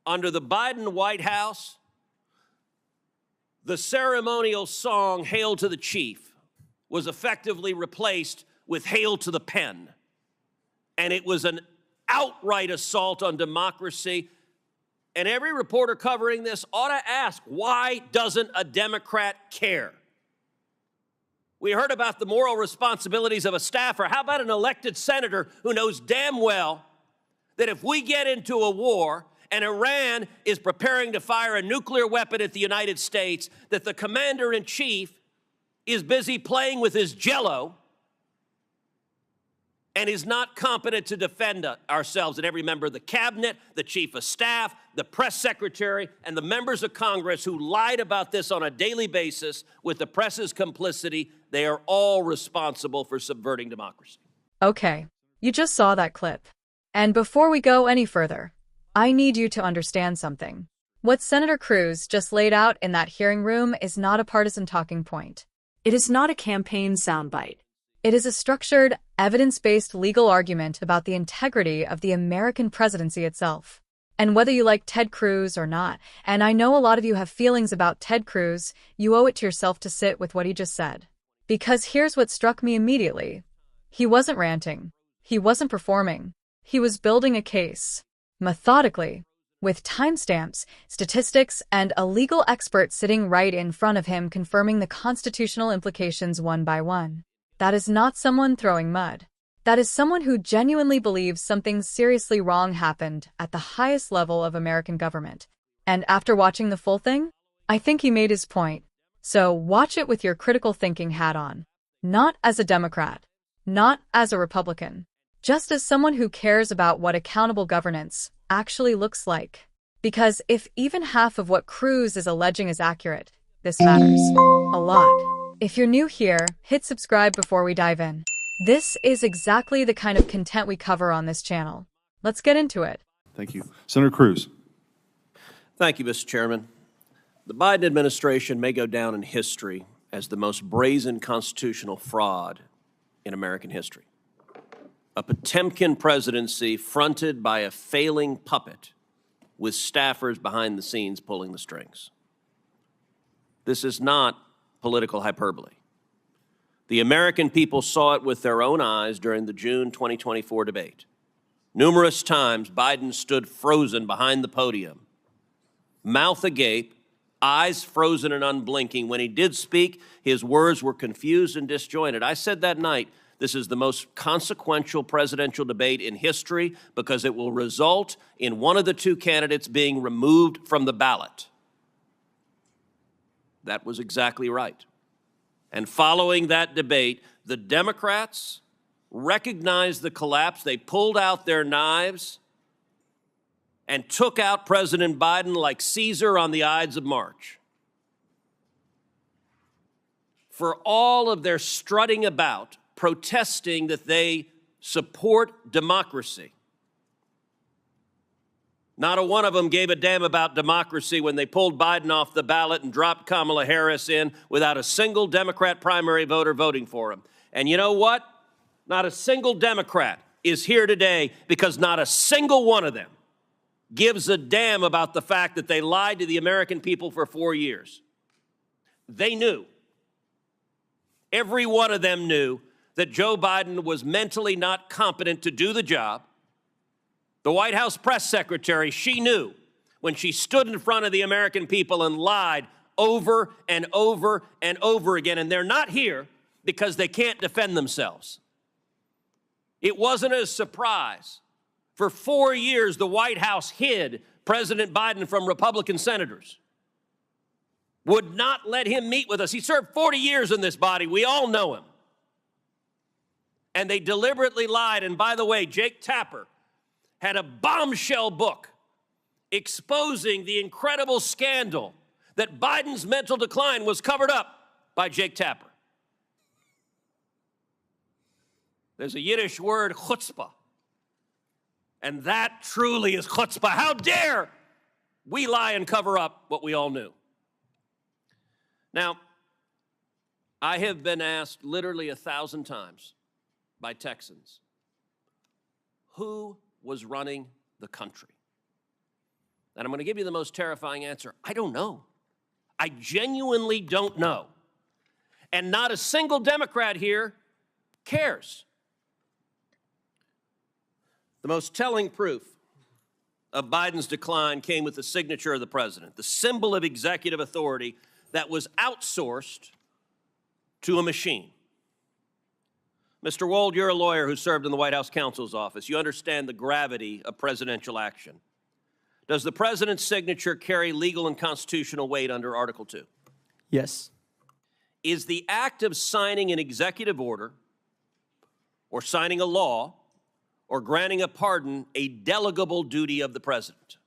under the Biden White House, the ceremonial song, Hail to the Chief, was effectively replaced with Hail to the Pen. And it was an outright assault on democracy. And every reporter covering this ought to ask, why doesn't a Democrat care? We heard about the moral responsibilities of a staffer. How about an elected senator who knows damn well that if we get into a war and Iran is preparing to fire a nuclear weapon at the United States, that the commander-in-chief is busy playing with his Jell-O and is not competent to defend ourselves? And every member of the cabinet, the chief of staff, the press secretary, and the members of Congress who lied about this on a daily basis with the press's complicity, they are all responsible for subverting democracy. Okay, you just saw that clip. And before we go any further, I need you to understand something. What Senator Cruz just laid out in that hearing room is not a partisan talking point. It is not a campaign soundbite. It is a structured, evidence-based legal argument about the integrity of the American presidency itself. And whether you like Ted Cruz or not, and I know a lot of you have feelings about Ted Cruz, you owe it to yourself to sit with what he just said. Because here's what struck me immediately. He wasn't ranting. He wasn't performing. He was building a case. Methodically. With timestamps, statistics, and a legal expert sitting right in front of him confirming the constitutional implications one by one. That is not someone throwing mud. That is someone who genuinely believes something seriously wrong happened at the highest level of American government. And after watching the full thing, I think he made his point. So watch it with your critical thinking hat on. Not as a Democrat. Not as a Republican. Just as someone who cares about what accountable governance actually looks like. Because if even half of what Cruz is alleging is accurate, this matters a lot. If you're new here, hit subscribe before we dive in. This is exactly the kind of content we cover on this channel. Let's get into it. Thank you. Senator Cruz. Thank you, Mr. Chairman. The Biden administration may go down in history as the most brazen constitutional fraud in American history. A Potemkin presidency fronted by a failing puppet with staffers behind the scenes pulling the strings. This is not political hyperbole. The American people saw it with their own eyes during the June 2024 debate. Numerous times, Biden stood frozen behind the podium, mouth agape, eyes frozen and unblinking. When he did speak, his words were confused and disjointed. I said that night, this is the most consequential presidential debate in history because it will result in one of the two candidates being removed from the ballot. That was exactly right. And following that debate, the Democrats recognized the collapse. They pulled out their knives and took out President Biden like Caesar on the Ides of March. For all of their strutting about, protesting that they support democracy, not a one of them gave a damn about democracy when they pulled Biden off the ballot and dropped Kamala Harris in without a single Democrat primary voter voting for him. And you know what? Not a single Democrat is here today because not a single one of them gives a damn about the fact that they lied to the American people for 4 years. They knew. Every one of them knew that Joe Biden was mentally not competent to do the job. The White House press secretary, she knew when she stood in front of the American people and lied over and over and over again. And they're not here because they can't defend themselves. It wasn't a surprise. For 4 years, the White House hid President Biden from Republican senators, would not let him meet with us. He served 40 years in this body. We all know him. And they deliberately lied. And by the way, Jake Tapper had a bombshell book exposing the incredible scandal that Biden's mental decline was covered up by Jake Tapper. There's a Yiddish word, chutzpah. And that truly is chutzpah. How dare we lie and cover up what we all knew? Now, I have been asked literally 1,000 times by Texans, who was running the country? And I'm going to give you the most terrifying answer. I don't know. I genuinely don't know. And not a single Democrat here cares. The most telling proof of Biden's decline came with the signature of the president, the symbol of executive authority that was outsourced to a machine. Mr. Wold, you're a lawyer who served in the White House counsel's office. You understand the gravity of presidential action. Does the president's signature carry legal and constitutional weight under Article 2? Yes. Is the act of signing an executive order or signing a law or granting a pardon a delegable duty of the president?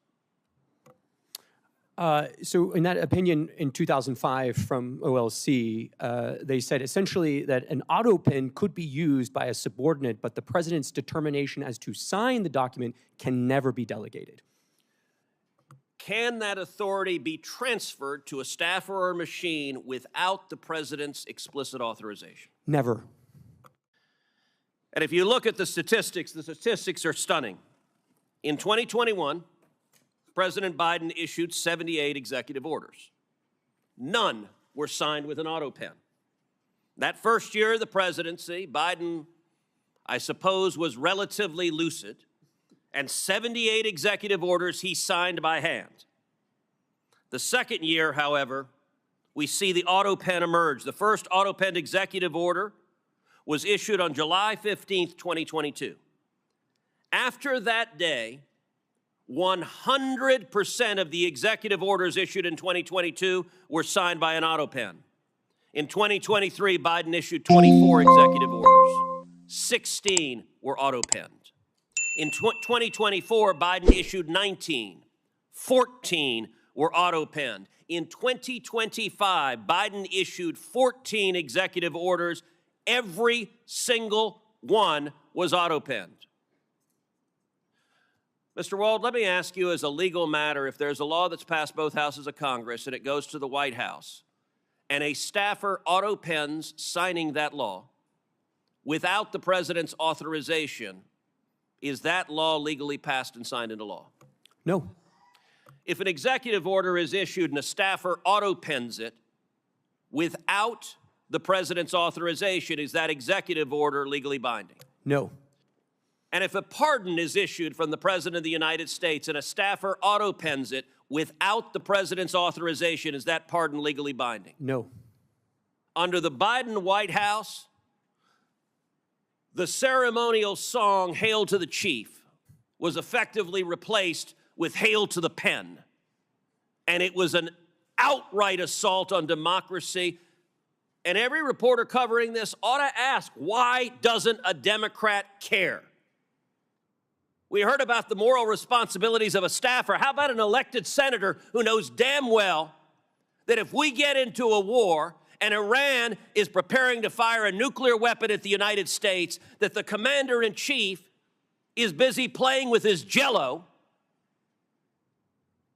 So in that opinion in 2005 from OLC, they said essentially that an autopen could be used by a subordinate, but the president's determination as to sign the document can never be delegated. Can that authority be transferred to a staffer or a machine without the president's explicit authorization? Never. And if you look at the statistics are stunning. In 2021, President Biden issued 78 executive orders. None were signed with an autopen. That first year of the presidency, Biden, I suppose, was relatively lucid, and 78 executive orders he signed by hand. The second year, however, we see the autopen emerge. The first autopen executive order was issued on July 15th, 2022. After that day, 100% of the executive orders issued in 2022 were signed by an autopen. In 2023, Biden issued 24 executive orders. 16 were autopenned. In 2024, Biden issued 19. 14 were autopenned. In 2025, Biden issued 14 executive orders. Every single one was autopenned. Mr. Wald, let me ask you as a legal matter, if there's a law that's passed both houses of Congress and it goes to the White House, and a staffer autopens signing that law without the president's authorization, is that law legally passed and signed into law? No. If an executive order is issued and a staffer autopens it without the president's authorization, is that executive order legally binding? No. And if a pardon is issued from the President of the United States and a staffer autopens it without the president's authorization, is that pardon legally binding? No. Under the Biden White House, the ceremonial song, Hail to the Chief, was effectively replaced with Hail to the Pen. And it was an outright assault on democracy. And every reporter covering this ought to ask, why doesn't a Democrat care? We heard about the moral responsibilities of a staffer. How about an elected senator who knows damn well that if we get into a war and Iran is preparing to fire a nuclear weapon at the United States, that the commander-in-chief is busy playing with his Jell-O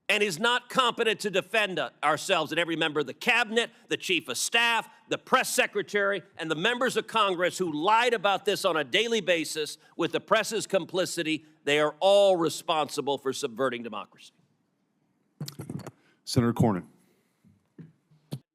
and is not competent to defend ourselves? And every member of the cabinet, the chief of staff, the press secretary, and the members of Congress who lied about this on a daily basis with the press's complicity, they are all responsible for subverting democracy. Senator Cornyn.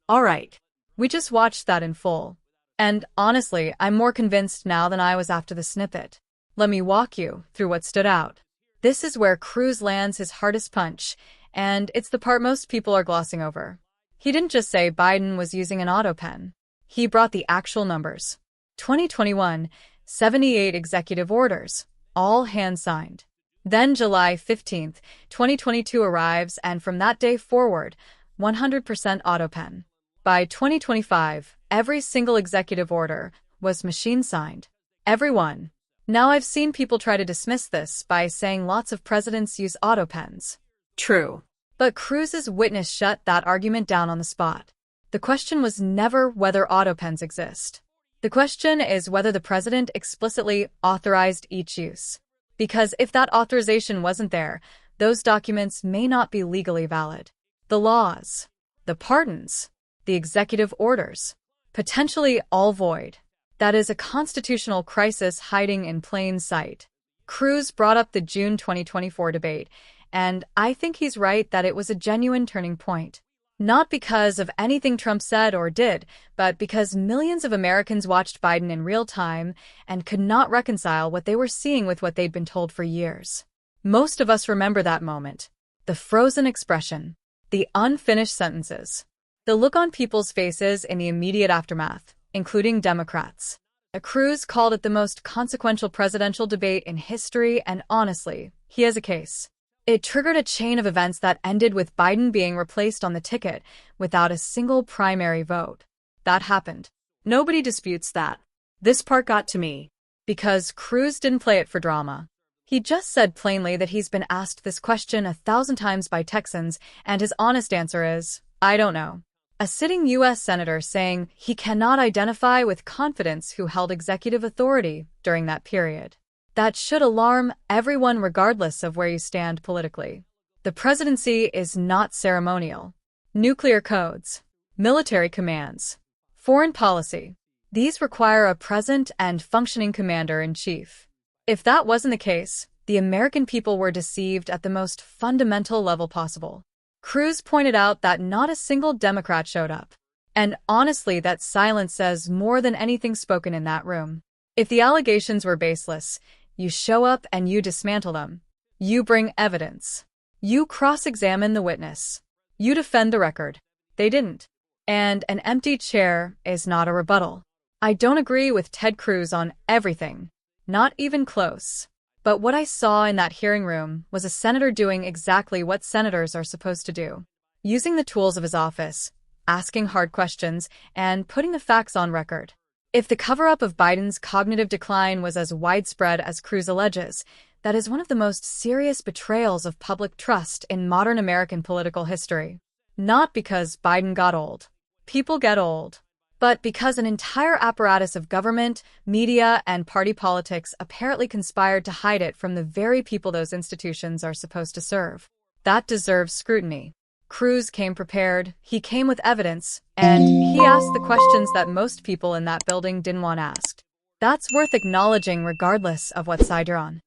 All right. We just watched that in full. And honestly, I'm more convinced now than I was after the snippet. Let me walk you through what stood out. This is where Cruz lands his hardest punch, and it's the part most people are glossing over. He didn't just say Biden was using an autopen. He brought the actual numbers. 2021, 78 executive orders, all hand-signed. Then July 15th, 2022 arrives, and from that day forward, 100% autopen. By 2025, every single executive order was machine-signed. Every one. Now I've seen people try to dismiss this by saying lots of presidents use autopens. True. But Cruz's witness shut that argument down on the spot. The question was never whether autopens exist. The question is whether the president explicitly authorized each use. Because if that authorization wasn't there, those documents may not be legally valid. The laws, the pardons, the executive orders, potentially all void. That is a constitutional crisis hiding in plain sight. Cruz brought up the June 2024 debate, And I think he's right that it was a genuine turning point. Not because of anything Trump said or did, but because millions of Americans watched Biden in real time and could not reconcile what they were seeing with what they'd been told for years. Most of us remember that moment. The frozen expression, the unfinished sentences, the look on people's faces in the immediate aftermath, including Democrats. Cruz called it the most consequential presidential debate in history, and honestly, he has a case. It triggered a chain of events that ended with Biden being replaced on the ticket without a single primary vote. That happened. Nobody disputes that. This part got to me. Because Cruz didn't play it for drama. He just said plainly that he's been asked this question 1,000 times by Texans, and his honest answer is, I don't know. A sitting U.S. senator saying he cannot identify with confidence who held executive authority during that period. That should alarm everyone regardless of where you stand politically. The presidency is not ceremonial. Nuclear codes, military commands, foreign policy. These require a present and functioning commander-in-chief. If that wasn't the case, the American people were deceived at the most fundamental level possible. Cruz pointed out that not a single Democrat showed up. And honestly, that silence says more than anything spoken in that room. If the allegations were baseless, you show up and you dismantle them. You bring evidence. You cross-examine the witness. You defend the record. They didn't. And an empty chair is not a rebuttal. I don't agree with Ted Cruz on everything. Not even close. But what I saw in that hearing room was a senator doing exactly what senators are supposed to do. Using the tools of his office, asking hard questions, and putting the facts on record. If the cover-up of Biden's cognitive decline was as widespread as Cruz alleges, that is one of the most serious betrayals of public trust in modern American political history. Not because Biden got old. People get old. But because an entire apparatus of government, media, and party politics apparently conspired to hide it from the very people those institutions are supposed to serve. That deserves scrutiny. Cruz came prepared, he came with evidence, and he asked the questions that most people in that building didn't want asked. That's worth acknowledging regardless of what side you're on.